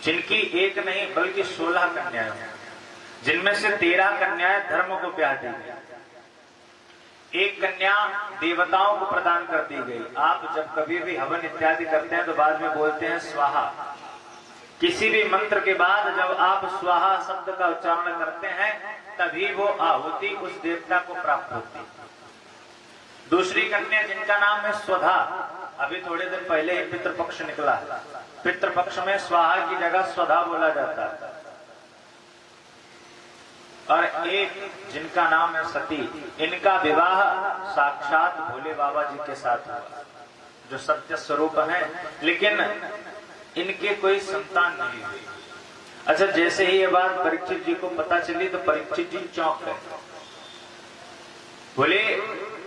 जिनकी एक नहीं बल्कि 16 कन्याएं, जिनमें से 13 कन्याएं धर्म को ब्याह दी गई, एक कन्या देवताओं को प्रदान कर दी गई। आप जब कभी भी हवन इत्यादि करते हैं तो बाद में बोलते हैं स्वाहा। किसी भी मंत्र के बाद जब आप स्वाहा शब्द का उच्चारण करते हैं तभी वो आहुति उस देवता को प्राप्त होती है। दूसरी कन्या जिनका नाम है स्वधा, अभी थोड़े दिन पहले ही पितृपक्ष निकला। पितृपक्ष में स्वाहा की जगह स्वधा बोला जाता है। और एक जिनका नाम है सती, इनका विवाह साक्षात भोले बाबा जी के साथ हुआ, जो सत्य स्वरूप है, लेकिन इनके कोई संतान नहीं हुई। अच्छा, जैसे ही ये बात परीक्षित जी को पता चली तो परीक्षित जी चौंक गए। बोले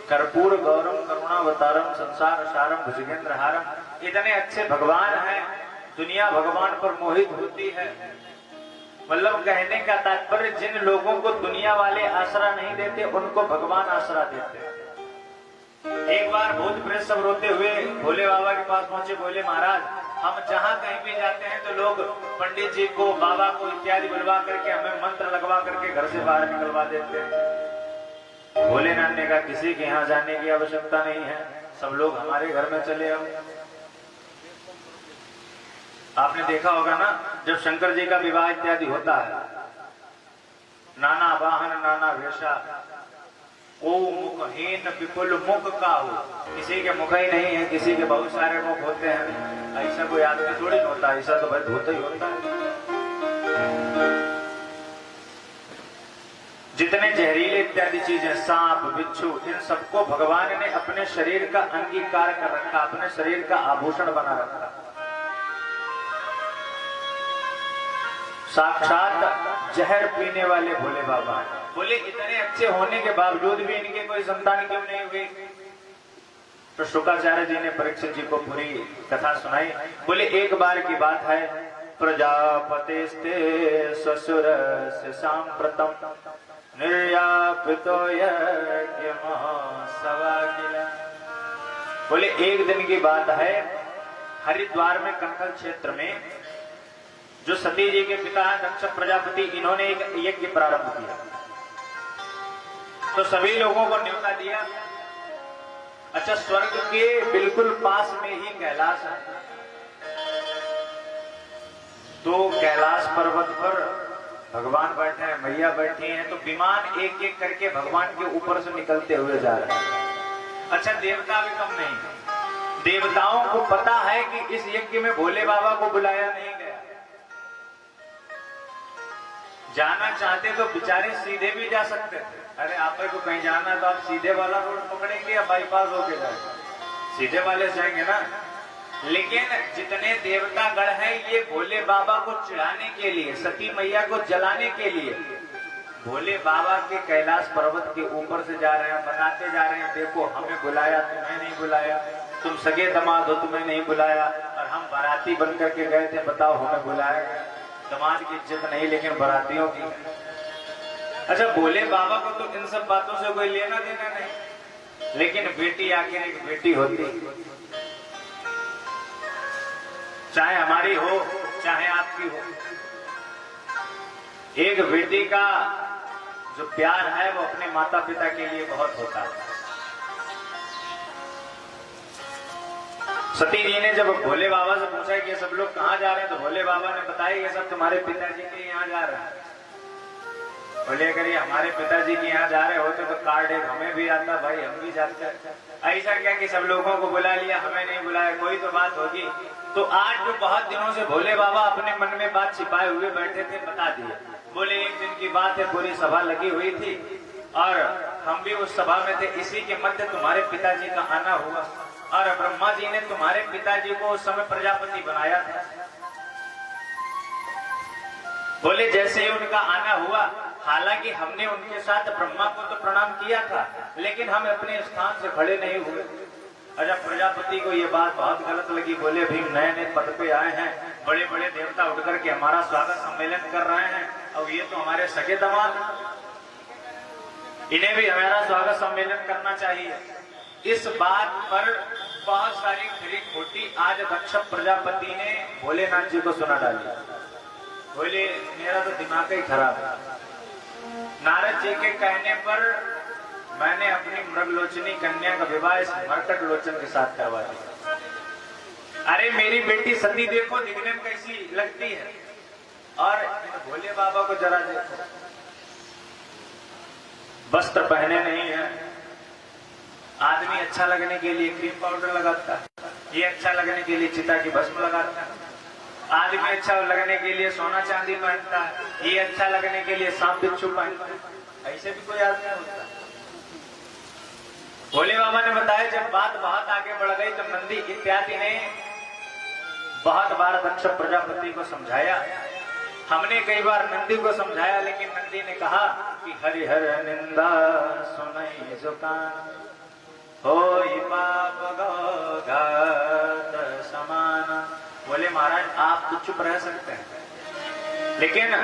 कर्पूर गौरम करुणावतारम संसार सारम भुजगेंद्र हारम, इतने अच्छे भगवान हैं, दुनिया भगवान पर मोहित होती है। मतलब कहने का तात्पर्य, जिन लोगों को दुनिया वाले आसरा नहीं देते उनको भगवान आसरा देते। एक बार भूत प्रेत सब रोते हुए भोले बाबा के पास पहुंचे। बोले महाराज, हम जहां कहीं भी जाते हैं तो लोग पंडित जी को, बाबा को इत्यादि बुलवा करके हमें मंत्र लगवा करके घर से बाहर निकलवा देते हैं। भोलेनाथ ने कहा किसी के यहाँ जाने की आवश्यकता नहीं है, सब लोग हमारे घर में चले आओ। आपने देखा होगा ना, जब शंकर जी का विवाह इत्यादि होता है, नाना वाहन नाना वेशा, ओ मुखहीन विपुल मुख का हो, किसी के मुख ही नहीं है, किसी के बहुत सारे मुख होते हैं। ऐसा कोई आदमी थोड़ी होता है, ऐसा तो भाई होता ही होता है। जितने जहरीले इत्यादि चीजें, सांप बिच्छू, इन सबको भगवान ने अपने शरीर का अंगीकार कर रखा, अपने शरीर का आभूषण बना रखा। साक्षात जहर पीने वाले भोले बाबा। बोले इतने अच्छे होने के बावजूद भी इनके कोई संतान क्यों नहीं हुई? तो शुक्राचार्य जी ने परीक्षित जी को पूरी कथा सुनाई। बोले एक बार की बात है, प्रजापतिस्ते ससुर से सांप्रतम निर्यापितो यज्ञमहोत्सवाखिल। बोले एक दिन की बात है, हरिद्वार में कंखल क्षेत्र में जो सती जी के पिता हैं दक्ष प्रजापति, इन्होंने एक यज्ञ प्रारंभ किया। तो सभी लोगों को न्योता दिया। अच्छा, स्वर्ग के बिल्कुल पास में ही कैलाश है। तो कैलाश पर्वत पर भगवान बैठे हैं, मैया बैठी हैं, तो विमान एक एक करके भगवान के ऊपर से निकलते हुए जा रहे हैं। अच्छा, देवता भी कम नहीं, देवताओं को पता है कि इस यज्ञ में भोले बाबा को बुलाया नहीं गया। जाना चाहते तो बेचारे सीधे भी जा सकते थे। अरे आप को कहीं जाना है तो आप सीधे वाला रोड पकड़ेंगे या बाईपास होके जाएंगे? सीधे वाले जाएंगे ना। लेकिन जितने देवता गण हैं, ये भोले बाबा को चिढ़ाने के लिए, सती मैया को जलाने के लिए भोले बाबा के कैलाश पर्वत के ऊपर से जा रहे हैं, बताते जा रहे हैं देखो हमें बुलाया, तुम्हें नहीं बुलाया, तुम सगे दामाद हो, तुम्हें नहीं बुलाया, और हम बाराती बन करके गए थे, बताओ हमें बुलाया गया। दामाद की इज्जत नहीं लेकिन बारातियों की। अच्छा, भोले बाबा को तो इन सब बातों से कोई लेना देना नहीं, लेकिन बेटी आखिर एक बेटी होती, चाहे हमारी हो चाहे आपकी हो। एक बेटी का जो प्यार है वो अपने माता पिता के लिए बहुत होता है। सती जी ने जब भोले बाबा से पूछा कि ये सब लोग कहाँ जा रहे हैं, तो भोले बाबा ने बताया ये सब तुम्हारे पिताजी के यहाँ जा रहे हैं। बोले अगर ये हमारे पिताजी के यहाँ जा रहे होते तो कार्ड एक हमें भी आता, भाई हम भी जाते। ऐसा क्या कि सब लोगों को बुला लिया, हमें नहीं बुलाया, कोई तो बात होगी। तो आज जो बहुत दिनों से भोले बाबा अपने मन में बात छिपाए हुए बैठे थे, बता दिए। बोले एक दिन की बात है, पूरी सभा लगी हुई थी और हम भी उस सभा में थे। इसी के मध्य तुम्हारे पिताजी का आना हुआ और ब्रह्मा जी ने तुम्हारे पिताजी को उस समय प्रजापति बनाया था। बोले जैसे ही उनका आना हुआ, हालांकि हमने उनके साथ ब्रह्मा को तो प्रणाम किया था, लेकिन हम अपने स्थान से खड़े नहीं हुए। अच्छा, प्रजापति को ये बात बहुत गलत लगी। बोले भीम नए नए पद पे आए हैं, बड़े बड़े देवता उठ करके हमारा स्वागत सम्मेलन कर रहे हैं, और ये तो हमारे सगे दामाद, इन्हें भी हमारा स्वागत सम्मेलन करना चाहिए। इस बात पर बहुत सारी खरी खोटी आज दक्ष प्रजापति ने भोलेनाथ जी को सुना डाली। बोले मेरा तो दिमाग ही खराब है। नारद जी के कहने पर मैंने अपनी मृगलोचनी कन्या का विवाह इस मरकट लोचन के साथ करवा दिया। अरे मेरी बेटी सती देखो दिखने में कैसी लगती है, और भोले बाबा को जरा देखो, वस्त्र पहने नहीं है। आदमी अच्छा लगने के लिए क्रीम पाउडर लगाता है, ये अच्छा लगने के लिए चिता की भस्म लगाता है। आदमी अच्छा लगने के लिए सोना चांदी पहनता है, ये अच्छा लगने के लिए सांप बिच्छू पहनता है। ऐसे भी कोई आदमी होता है। भोले बाबा ने बताया जब बात बहुत आगे बढ़ गई तो नंदी इत्यादि ने बहुत बार दक्ष प्रजापति को समझाया। हमने कई बार नंदी को समझाया, लेकिन नंदी ने कहा कि हरिहर निंदा सुनई जुकान होई पाप घात समान। बोले महाराज आप तो चुप रह सकते हैं, लेकिन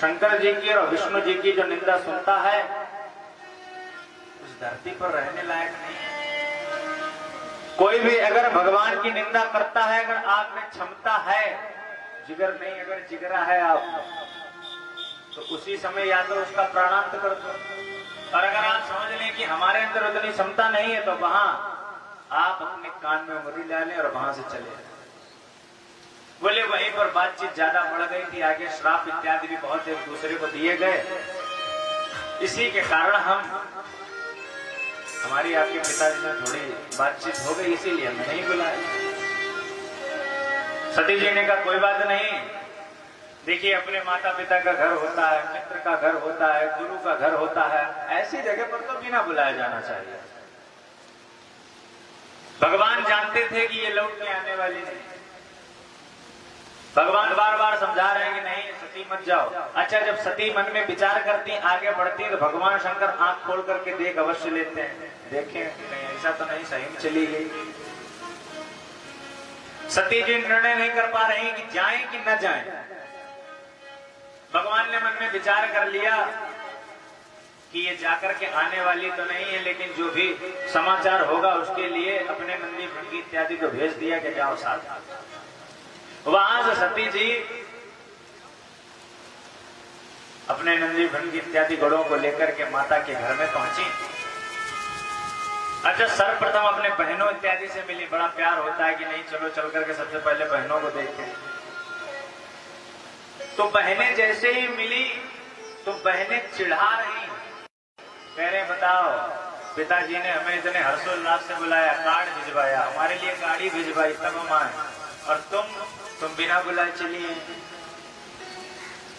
शंकर जी की और विष्णु जी की जो निंदा सुनता है उस धरती पर रहने लायक नहीं है। कोई भी अगर भगवान की निंदा करता है, अगर आप में क्षमता है, जिगर नहीं अगर जिगरा है आप, तो उसी समय या तो उसका प्राणांत कर दो। और अगर आप समझ लें कि हमारे अंदर उतनी क्षमता नहीं है, तो वहां आप अपने कान में उंगली डालें और वहां से चले जाएं। बोले वहीं पर बातचीत ज्यादा बढ़ गई थी, आगे श्राप इत्यादि भी बहुत एक दूसरे को दिए गए। इसी के कारण हमारी आपके पिताजी से थोड़ी बातचीत हो गई, इसीलिए हमें नहीं बुलाया। सती जी ने कहा कोई बात नहीं, देखिए अपने माता पिता का घर होता है, मित्र का घर होता है, गुरु का घर होता है, ऐसी जगह पर तो बिना बुलाया जाना चाहिए। भगवान जानते थे कि ये लौट के आने वाली नहीं। भगवान बार बार समझा रहे हैं कि नहीं सती मत जाओ। अच्छा जब सती मन में विचार करती आगे बढ़ती तो भगवान शंकर आंख खोल करके देख अवश्य लेते हैं, देखें नहीं ऐसा तो नहीं, सही में चली गई। सती जी निर्णय नहीं कर पा रही कि जाएं कि न जाएं। भगवान ने मन में विचार कर लिया कि ये जाकर के आने वाली तो नहीं है, लेकिन जो भी समाचार होगा उसके लिए अपने नंदी भृंगी इत्यादि को भेज दिया कि जाओ साथ। वहां से सती जी अपने नंदी भृंगी इत्यादि गणों को लेकर के माता के घर में पहुंची। अच्छा सर्वप्रथम अपने बहनों इत्यादि से मिली। बड़ा प्यार होता है कि नहीं चलो चल करके सबसे पहले बहनों को देखते। तो बहनें जैसे ही मिली तो बहनें चिढ़ा रही, कह रहे बताओ पिताजी ने हमें इतने हर्षोल्लास से बुलाया, कार्ड भिजवाया, हमारे लिए गाड़ी भिजवाई, तब हम आए, और तुम बिना बुलाए चली है।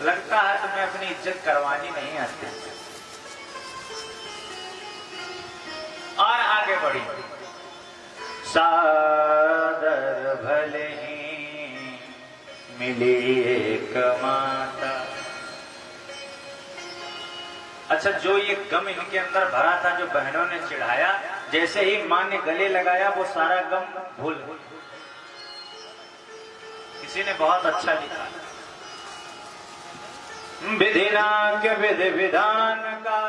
लगता है तुम्हें अपनी इज्जत करवानी नहीं आती। और आगे बढ़ी, सादर भले ही मिली एक माता। अच्छा जो ये गम इनके अंदर भरा था, जो बहनों ने चिढ़ाया, जैसे ही मां ने गले लगाया वो सारा गम भूल गई। किसी ने बहुत अच्छा लिखा, विधिना के विधि विधान का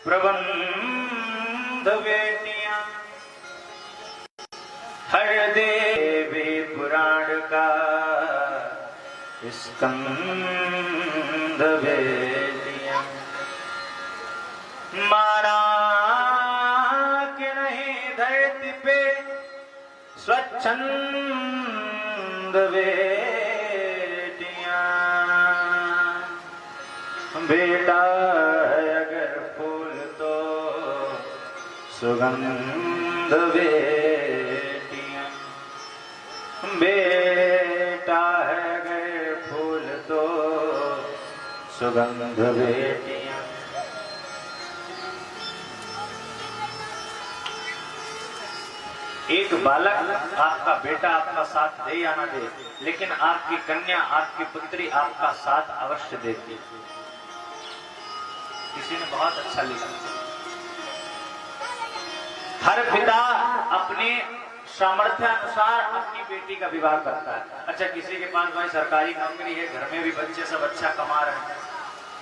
प्रबंध बेटियां, हर देवी पुराण का स्कंद बेटियां, मारा के नहीं धरती पे स्वच्छंद बेटियां, बेटा है अगर फूल तो सुगंध बेटियां, बेटा है अगर फूल तो सुगंध बेटियां। एक बालक आपका बेटा आपका साथ दे या ना दे, लेकिन आपकी कन्या आपकी पुत्री आपका साथ अवश्य देती। किसी ने बहुत अच्छा लिखा, हर पिता अपने सामर्थ्य अनुसार अपनी बेटी का विवाह करता है। अच्छा किसी के पास भाई सरकारी नौकरी है, घर में भी बच्चे सब अच्छा कमा रहे हैं,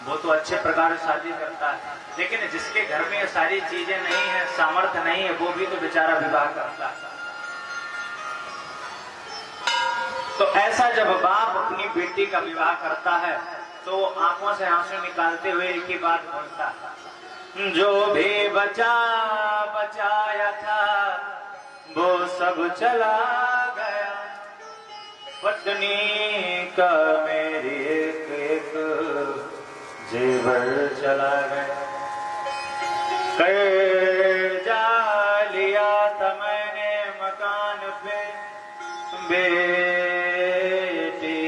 वो तो अच्छे प्रकार से शादी करता है, लेकिन जिसके घर में ये सारी चीजें नहीं है, सामर्थ्य नहीं है, वो भी तो बेचारा विवाह करता है। तो ऐसा जब बाप अपनी बेटी का विवाह करता है तो आंखों से आंसू निकालते हुए एक ही बात बोलता है, जो भी बचाया था वो सब चला गया, पत्नी का मेरी एक एक जेवर चला गया, कर्जा लिया था मैंने मकान पे बेटी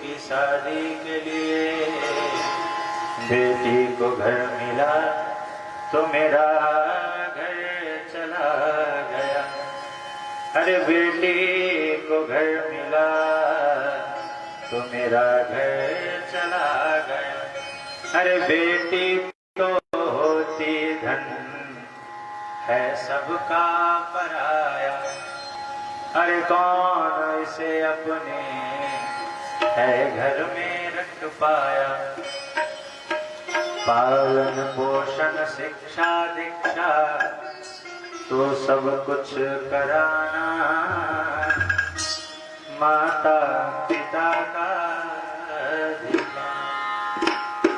की शादी के लिए, बेटी को घर मिला तो मेरा घर चला गया, अरे बेटी को घर मिला तो मेरा घर चला गया, अरे बेटी तो होती धन है सबका पराया, अरे कौन इसे अपने है घर में रख पाया, पालन पोषण शिक्षा दीक्षा तो सब कुछ कराना, माता पिता का अधिकार।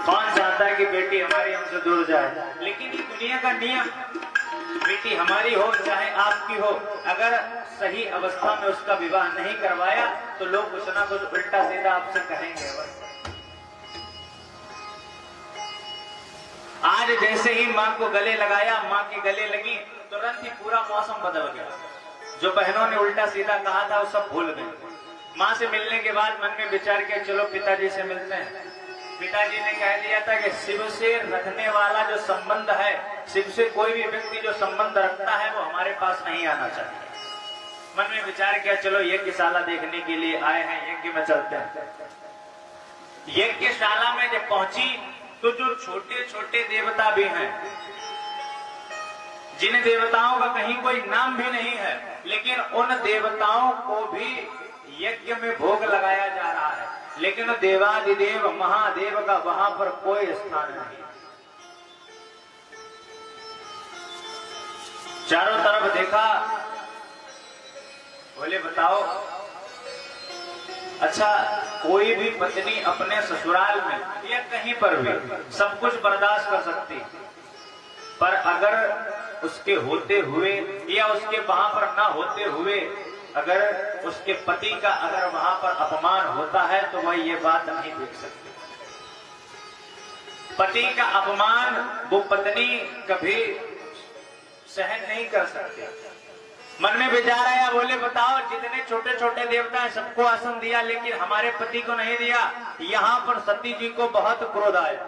कौन चाहता है कि बेटी हमारी हमसे दूर जाए, लेकिन ये दुनिया का नियम, बेटी हमारी हो चाहे आपकी हो, अगर सही अवस्था में उसका विवाह नहीं करवाया तो लोग कुछ ना कुछ उल्टा सीधा आपसे कहेंगे। आज जैसे ही माँ को गले लगाया, माँ के गले लगी, तुरंत ही पूरा मौसम बदल गया। जो बहनों ने उल्टा सीधा कहा था वो सब भूल गए। माँ से मिलने के बाद मन में विचार किया चलो पिताजी से मिलते हैं। पिताजी ने कह दिया था कि शिव से रखने वाला जो संबंध है, शिव से कोई भी व्यक्ति जो संबंध रखता है वो हमारे पास नहीं आना चाहिए। मन में विचार किया चलो यज्ञशाला देखने के लिए आए हैं, यज्ञ में चलते हैं। यज्ञशाला में जब पहुंची तो जो छोटे छोटे देवता भी हैं, जिन देवताओं का कहीं कोई नाम भी नहीं है, लेकिन उन देवताओं को भी यज्ञ में भोग लगाया जा रहा है, लेकिन देवादिदेव महादेव का वहां पर कोई स्थान नहीं। चारों तरफ देखा, बोले बताओ, अच्छा कोई भी पत्नी अपने ससुराल में या कहीं पर भी सब कुछ बर्दाश्त कर सकती, पर अगर उसके होते हुए या उसके वहां पर ना होते हुए अगर उसके पति का अगर वहां पर अपमान होता है तो वह ये बात नहीं देख सकती। पति का अपमान वो पत्नी कभी सहन नहीं कर सकती। मन में विचार आया, बोले बताओ जितने छोटे छोटे देवता हैं सबको आसन दिया, लेकिन हमारे पति को नहीं दिया। यहाँ पर सती जी को बहुत क्रोध आया,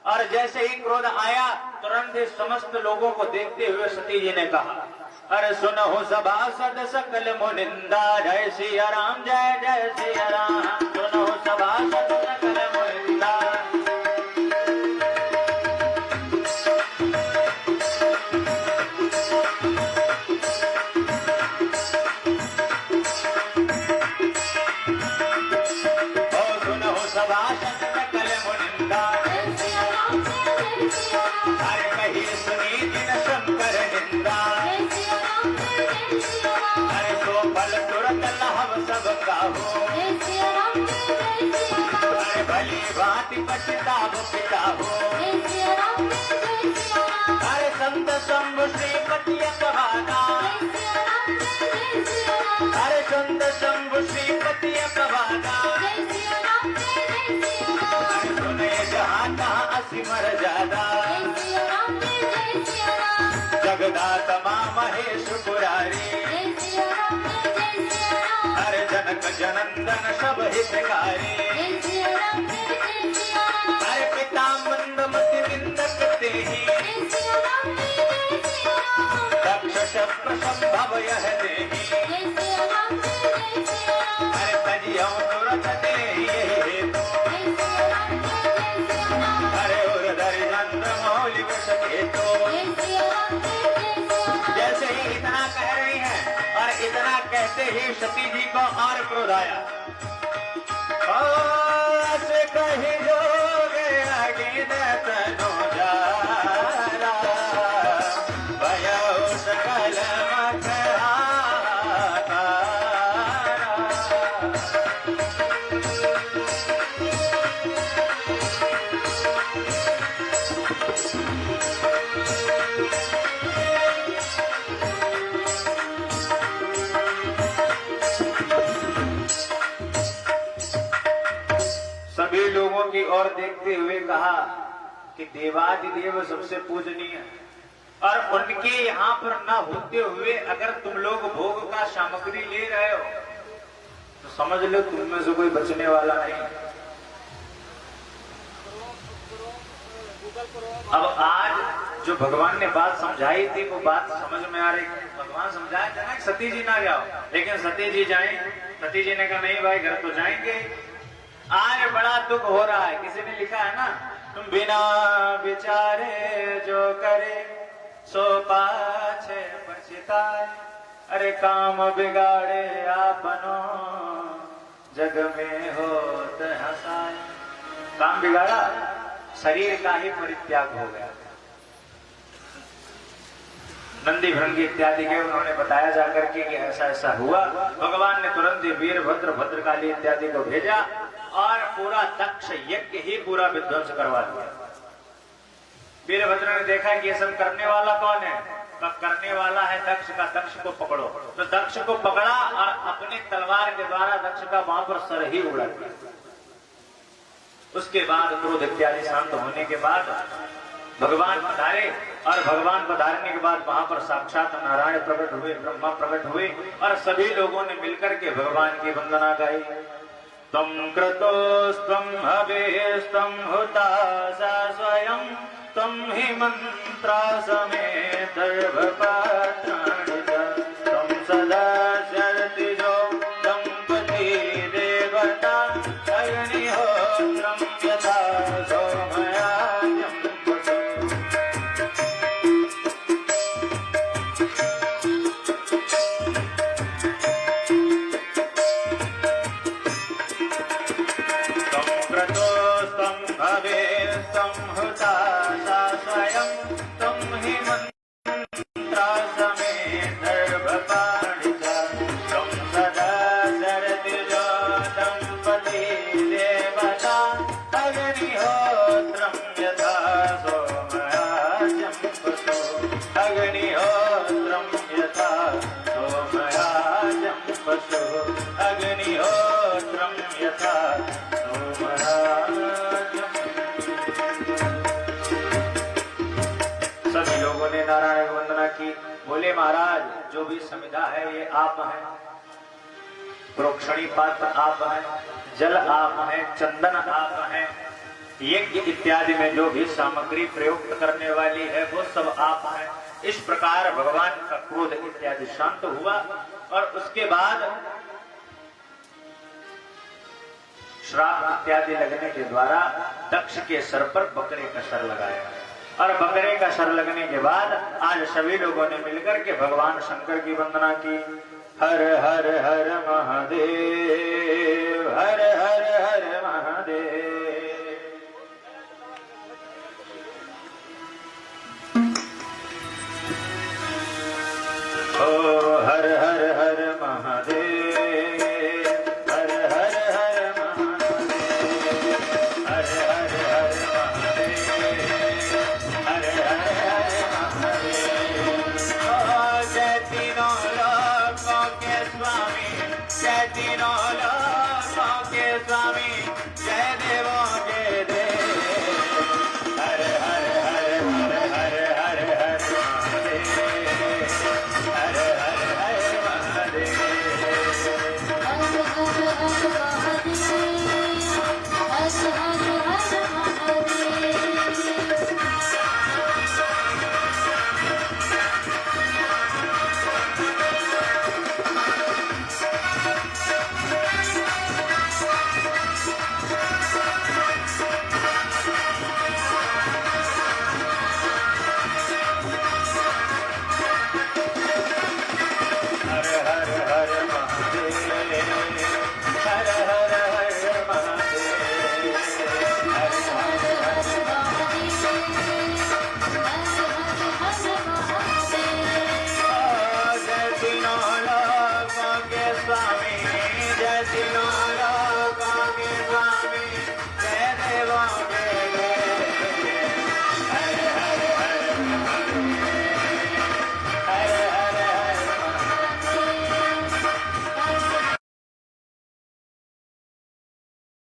और जैसे ही क्रोध आया तुरंत समस्त लोगों को देखते हुए सती जी ने कहा, अरे सुनो सभासद सकल मुनिंदा, जय सिया राम जय जय सिया राम, सुनो सभासद सकल मुनिंदा। भली भांति पछताव पिताओ, अरे संत शंभु श्रीपति अपवादा, अरे संत शंभु श्रीपति अपवादा, अरे सुने जहाँ तहाँ असीमर ज्यादा, जगदाता माँ महेश पुरारी, अरे जनक जनंदन सब हितकारी, अरे पिता मंदमति निंदक तेहि, दक्ष शस्त्र संभव यह देहि, अरे तजियौ तुरत देहि हेतु, अरे उर्धर चंद्र मौलि वश केतु। जैसे ही इतना कह रही हैं और इतना कहते ही सती जी को और क्रोध आया, से कही जो गया गिनत नो जारा, भयो सकल मखहारा। सभी लोगों की ओर देखते हुए कहा कि देवादिदेव सबसे पूजनीय और उनके यहाँ पर न होते हुए अगर तुम लोग भोग का सामग्री ले रहे हो तो समझ लो तुम में से कोई बचने वाला नहीं। अब आज जो भगवान ने बात समझाई थी वो बात समझ में आ रही। भगवान समझाए थे ना सती जी ना जाओ, लेकिन सती जी जाए। सती जी ने कहा नहीं भाई घर तो जाएंगे। आज बड़ा दुख हो रहा है। किसी ने लिखा है ना, तुम बिना विचारे जो करे सो पाछे पछताए। अरे काम बिगाड़े आपनो जग में होत हंसाए। काम बिगाड़ा, शरीर का ही परित्याग हो गया। नंदी भृंगी इत्यादि के उन्होंने बताया जाकर के कि ऐसा ऐसा हुआ। भगवान ने तुरंत ही वीरभद्र, भद्रकाली इत्यादि को भेजा और पूरा दक्ष यज्ञ ही पूरा विध्वंस करवा दिया। वीरभद्र ने देखा कि ये सब करने वाला कौन है, तो करने वाला है दक्ष का। दक्ष को पकड़ो। तो दक्ष को पकड़ा और अपने तलवार के द्वारा दक्ष का वहां पर सर ही उड़ा दिया। उसके बाद क्रोध इत्यादि शांत होने के बाद भगवान पधारे और भगवान पधारने के बाद वहां पर साक्षात नारायण प्रकट हुए, ब्रह्मा प्रकट हुए और सभी लोगों ने मिलकर के भगवान की वंदना गाई। तम क्रतोस्तम हवेस्तम हुतासा स्वयं तम हि मंत्रा समेत सर्वपात्राणिता तम सदा शर्तिजो दंपति देवता अग्निहोत्रम यथा सोमयाज्ञं वसु। तम क्रतोस्तम हवेस्तम हुतासा स्वयं तम हि मंत्रा समेत सर्वपाणिता तम सदा शरतिजो दंपति देवता अग्निहोत्रम यथा सोमयाज्ञं वसु। अग्निहोत्रम यथा सोमयाज्ञं वसु। अग्निहोत्रम यथा सोमयाज्ञं। सभी लोगों ने नारायण की वंदना की। बोले महाराज जो भी समिधा है ये आप हैं, प्रोक्षणी पात्र आप हैं, जल आप हैं, चंदन आप हैं, यज्ञ इत्यादि में जो भी सामग्री प्रयुक्त करने वाली है वो सब आप हैं। इस प्रकार भगवान का क्रोध इत्यादि शांत हुआ और उसके बाद श्राप इत्यादि लगने के द्वारा दक्ष के सर पर बकरे का सर लगाया और बकरे का सर लगने के बाद आज सभी लोगों ने मिलकर के भगवान शंकर की वंदना की। हर हर हर महादेव, हर हर हर महादेव। ओ हर हर हर महादेव, हर हर हर महादेव, हर हर हर महादेव, हर हर हर महादेव। जय तीनों लोकों के स्वामी, जय तीनों लोकों के स्वामी,